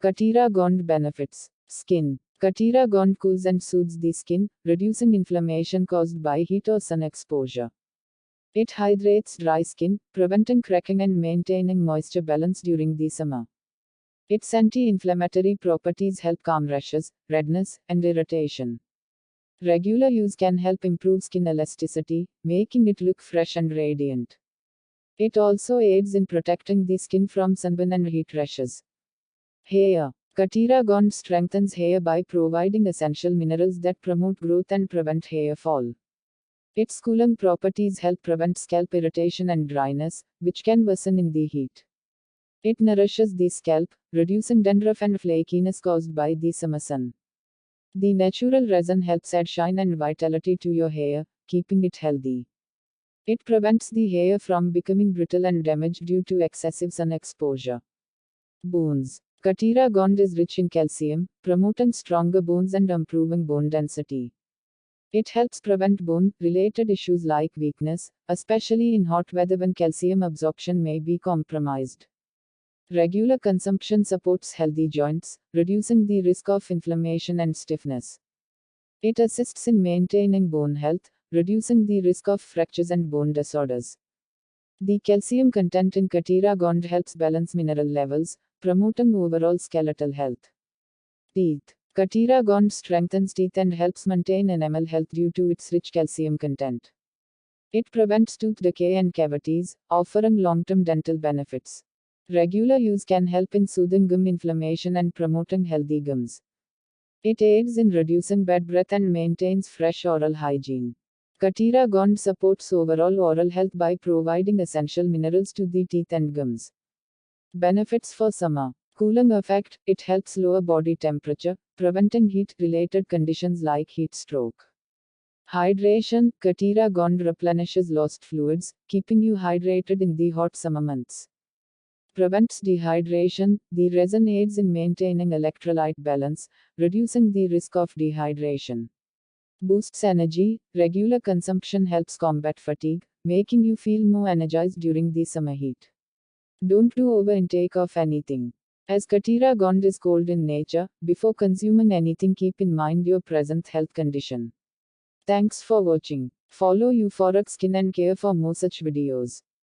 Katira Gond benefits. Skin. Katira Gond cools and soothes the skin, reducing inflammation caused by heat or sun exposure. It hydrates dry skin, preventing cracking and maintaining moisture balance during the summer. Its anti-inflammatory properties help calm rashes, redness, and irritation. Regular use can help improve skin elasticity, making it look fresh and radiant. It also aids in protecting the skin from sunburn and heat rashes. Hair. Katira Gond strengthens hair by providing essential minerals that promote growth and prevent hair fall. Its cooling properties help prevent scalp irritation and dryness, which can worsen in the heat. It nourishes the scalp, reducing dandruff and flakiness caused by the summer sun. The natural resin helps add shine and vitality to your hair, keeping it healthy. It prevents the hair from becoming brittle and damaged due to excessive sun exposure. Bones. Katira Gond is rich in calcium, promoting stronger bones and improving bone density. It helps prevent bone related issues like weakness, especially in hot weather when calcium absorption may be compromised. Regular consumption supports healthy joints, reducing the risk of inflammation and stiffness. It assists in maintaining bone health, reducing the risk of fractures and bone disorders. The calcium content in Katira Gond helps balance mineral levels, promoting overall skeletal health. Teeth. Katira Gond strengthens teeth and helps maintain enamel health due to its rich calcium content. It prevents tooth decay and cavities, offering long-term dental benefits. Regular use can help in soothing gum inflammation and promoting healthy gums. It aids in reducing bad breath and maintains fresh oral hygiene. Katira Gond supports overall oral health by providing essential minerals to the teeth and gums. Benefits for summer. Cooling effect. It helps lower body temperature, preventing heat-related conditions like heat stroke. Hydration. Katira Gond replenishes lost fluids, keeping you hydrated in the hot summer months. Prevents dehydration. The resin aids in maintaining electrolyte balance, reducing the risk of dehydration. Boosts energy. Regular consumption helps combat fatigue, making you feel more energized during the summer heat. Don't do over intake of anything. As Katira Gond is cold in nature, before consuming anything, keep in mind your present health condition. Thanks for watching. Follow Euphoric Skin and Care for more such videos.